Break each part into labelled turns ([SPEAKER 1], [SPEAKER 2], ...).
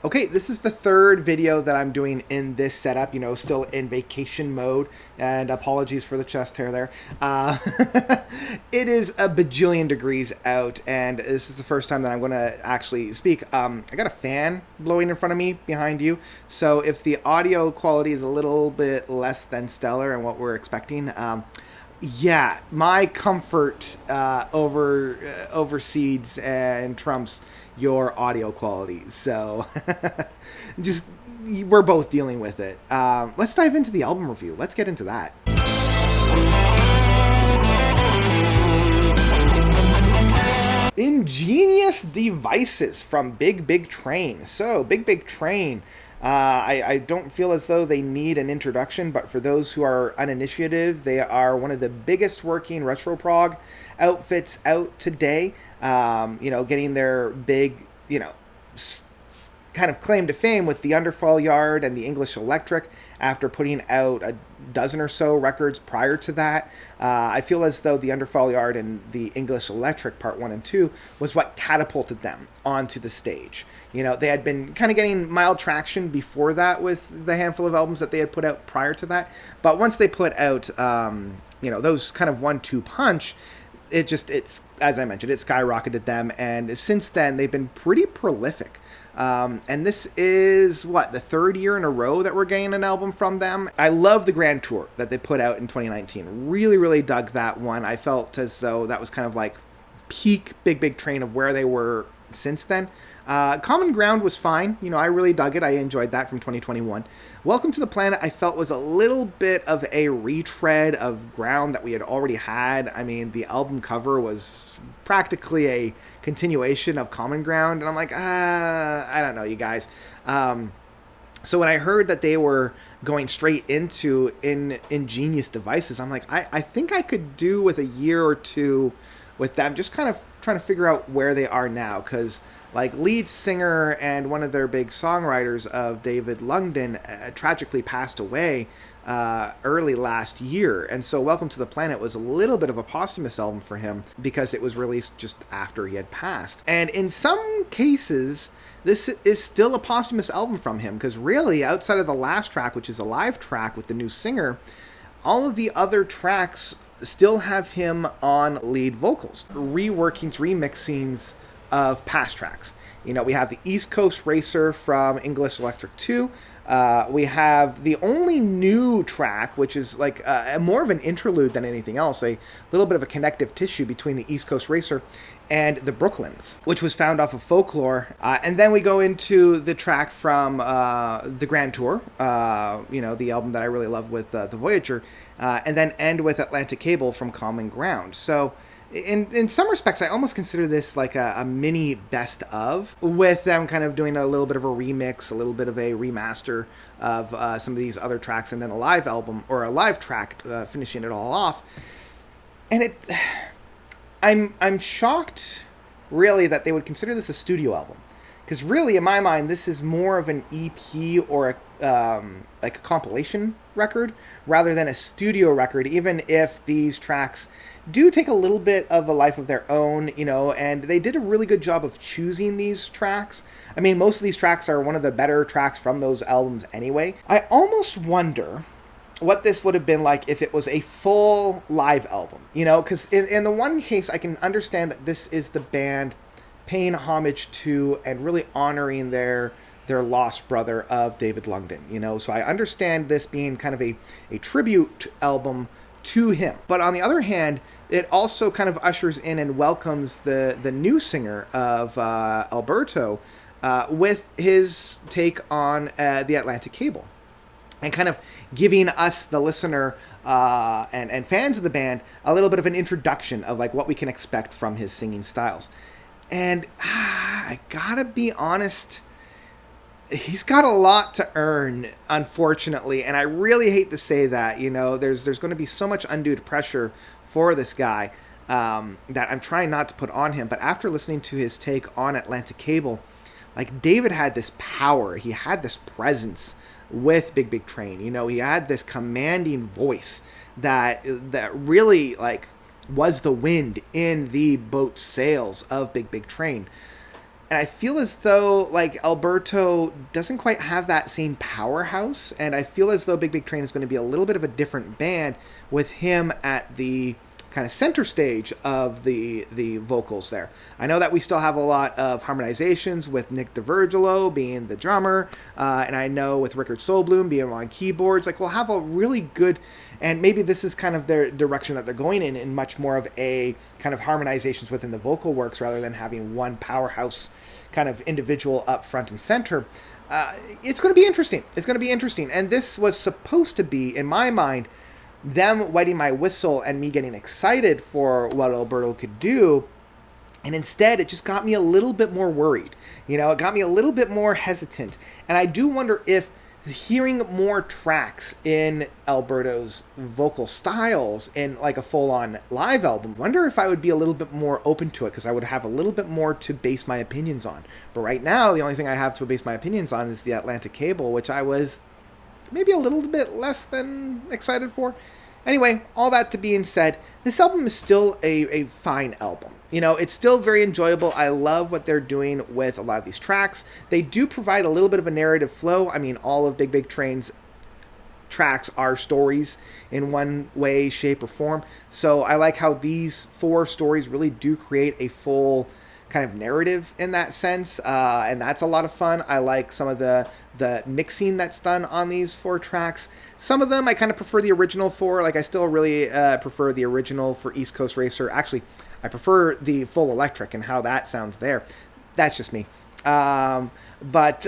[SPEAKER 1] Okay, this is the third video that I'm doing in this setup, still in vacation mode, and apologies for the chest hair there. It is a bajillion degrees out, and this is the first time that I'm going to actually speak. I got a fan blowing in front of me behind you, so if the audio quality is a little bit less than stellar and what we're expecting, yeah, my comfort overseeds and trumps your audio quality. So just we're both dealing with it. Let's dive into the album review. Let's get into that. Ingenious Devices from Big Big Train. So Big Big Train. I don't feel as though they need an introduction, but for those who are uninitiated, they are one of the biggest working retro prog outfits out today. Getting their big, kind of claim to fame with the Underfall Yard and the English Electric after putting out a dozen or so records prior to that. I feel as though the Underfall Yard and the English Electric Part 1 and 2 was what catapulted them onto the stage. They had been kind of getting mild traction before that with the handful of albums that they had put out prior to that. But once they put out, those kind of 1-2 punch, it's as I mentioned, it skyrocketed them. And since then, they've been pretty prolific. And this is, the third year in a row that we're getting an album from them. I love the Grand Tour that they put out in 2019. Really, really dug that one. I felt as though that was kind of like peak Big Big Train of where they were since then. Common Ground was fine. I really dug it. I enjoyed that from 2021. Welcome to the Planet, I felt, was a little bit of a retread of ground that we had already had. I mean, the album cover was practically a continuation of Common Ground, and I'm like, I don't know, you guys. So when I heard that they were going straight into Ingenious Devices, I'm like, I think I could do with a year or two with them, just kind of trying to figure out where they are now, because lead singer and one of their big songwriters of David Lungden tragically passed away early last year. And so Welcome to the Planet was a little bit of a posthumous album for him because it was released just after he had passed. And in some cases, this is still a posthumous album from him, because really, outside of the last track, which is a live track with the new singer, all of the other tracks still have him on lead vocals, reworkings, remixings of past tracks. We have the East Coast Racer from English Electric 2. We have the only new track, which is more of an interlude than anything else, a little bit of a connective tissue between the East Coast Racer and the Brooklyns, which was found off of Folklore. And then we go into the track from the Grand Tour, the album that I really love with the Voyager, and then end with Atlantic Cable from Common Ground. So in some respects, I almost consider this like a mini best of, with them kind of doing a little bit of a remix, a little bit of a remaster of some of these other tracks, and then a live album or a live track finishing it all off. And I'm shocked, really, that they would consider this a studio album, because really, in my mind, this is more of an EP or a compilation record rather than a studio record, even if these tracks do take a little bit of a life of their own, and they did a really good job of choosing these tracks. I mean, most of these tracks are one of the better tracks from those albums anyway. I almost wonder what this would have been like if it was a full live album, because in the one case, I can understand that this is the band paying homage to and really honoring their lost brother of David Lungden, so I understand this being kind of a tribute album to him. But on the other hand, it also kind of ushers in and welcomes the new singer of Alberto with his take on the Atlantic Cable, and kind of giving us, the listener and fans of the band, a little bit of an introduction of what we can expect from his singing styles. And I gotta be honest, he's got a lot to earn, unfortunately, and I really hate to say that. There's going to be so much undue pressure for this guy that I'm trying not to put on him. But after listening to his take on Atlantic Cable, David had this power, he had this presence with Big Big Train. He had this commanding voice that really was the wind in the boat sails of Big Big Train. And I feel as though like Alberto doesn't quite have that same powerhouse, and I feel as though Big Big Train is going to be a little bit of a different band with him at the kind of center stage of the vocals there. I know that we still have a lot of harmonizations with Nick DeVirgilo being the drummer, and I know with Rickard Solblum being on keyboards. Like we'll have a really good, and maybe this is kind of their direction that they're going in much more of a kind of harmonizations within the vocal works rather than having one powerhouse kind of individual up front and center. It's going to be interesting. It's going to be interesting. And this was supposed to be, in my mind, them wetting my whistle and me getting excited for what Alberto could do. And instead, it just got me a little bit more worried. You know, it got me a little bit more hesitant. And I do wonder if hearing more tracks in Alberto's vocal styles in like a full-on live album, wonder if I would be a little bit more open to it because I would have a little bit more to base my opinions on. But right now, the only thing I have to base my opinions on is the Atlantic Cable, which I was maybe a little bit less than excited for. Anyway, all that to being said, this album is still a fine album. You know, it's still very enjoyable. I love what they're doing with a lot of these tracks. They do provide a little bit of a narrative flow. I mean, all of Big Big Train's tracks are stories in one way, shape, or form. So I like how these 4 stories really do create a full kind of narrative in that sense, and that's a lot of fun. I like some of the mixing that's done on these 4 tracks. Some of them I kind of prefer the original 4. Like I still really prefer the original for East Coast Racer. Actually, I prefer the full electric and how that sounds there. That's just me. But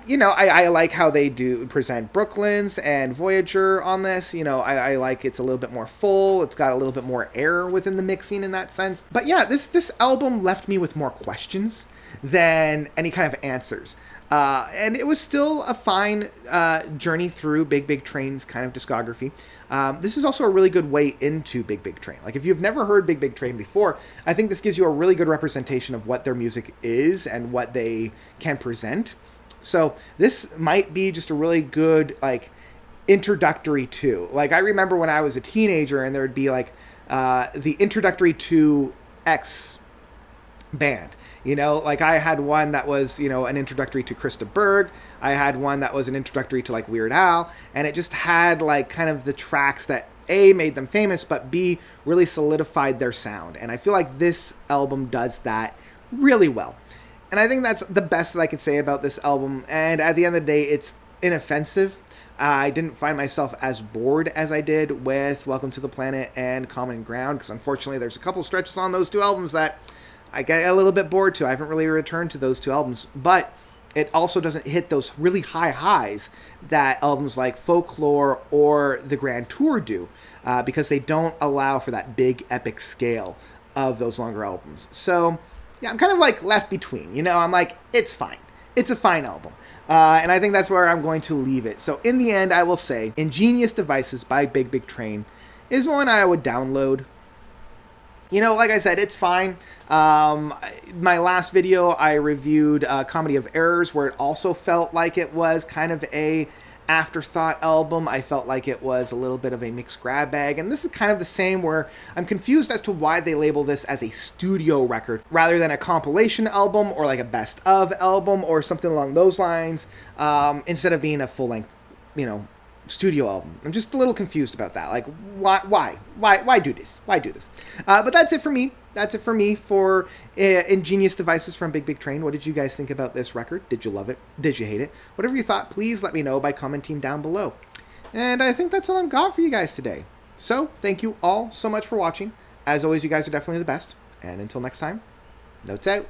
[SPEAKER 1] you know, I like how they do present Brooklyn's and Voyager on this. You know, I like it's a little bit more full. It's got a little bit more air within the mixing in that sense. But yeah, this album left me with more questions than any kind of answers. And it was still a fine journey through Big Big Train's kind of discography. This is also a really good way into Big Big Train. Like if you've never heard Big Big Train before, I think this gives you a really good representation of what their music is and what they can present. So this might be just a really good like introductory to. Like I remember when I was a teenager and there would be like the introductory to X band. You know, like I had one that was, you know, an introductory to Krista Berg. I had one that was an introductory to like Weird Al. And it just had like kind of the tracks that A, made them famous, but B, really solidified their sound. And I feel like this album does that really well. And I think that's the best that I could say about this album. And at the end of the day, it's inoffensive. I didn't find myself as bored as I did with Welcome to the Planet and Common Ground, because unfortunately there's a couple stretches on those 2 albums that I get a little bit bored to. I haven't really returned to those 2 albums, but it also doesn't hit those really high highs that albums like Folklore or The Grand Tour do, because they don't allow for that big epic scale of those longer albums. So yeah, I'm kind of like left between, you know, I'm like, it's fine. It's a fine album. And I think that's where I'm going to leave it. So in the end, I will say Ingenious Devices by Big Big Train is one I would download. You know, like I said, it's fine. My last video, I reviewed Comedy of Errors, where it also felt like it was kind of a afterthought album. I felt like it was a little bit of a mixed grab bag. And this is kind of the same, where I'm confused as to why they label this as a studio record rather than a compilation album or like a best of album or something along those lines, instead of being a full-length, you know, studio album. I'm just a little confused about that. Like, why do this? Why do this? But that's it for me. That's it for me for Ingenious Devices from Big Big Train. What did you guys think about this record? Did you love it? Did you hate it? Whatever you thought, please let me know by commenting down below. And I think that's all I've got for you guys today. So, thank you all so much for watching. As always, you guys are definitely the best. And until next time, notes out.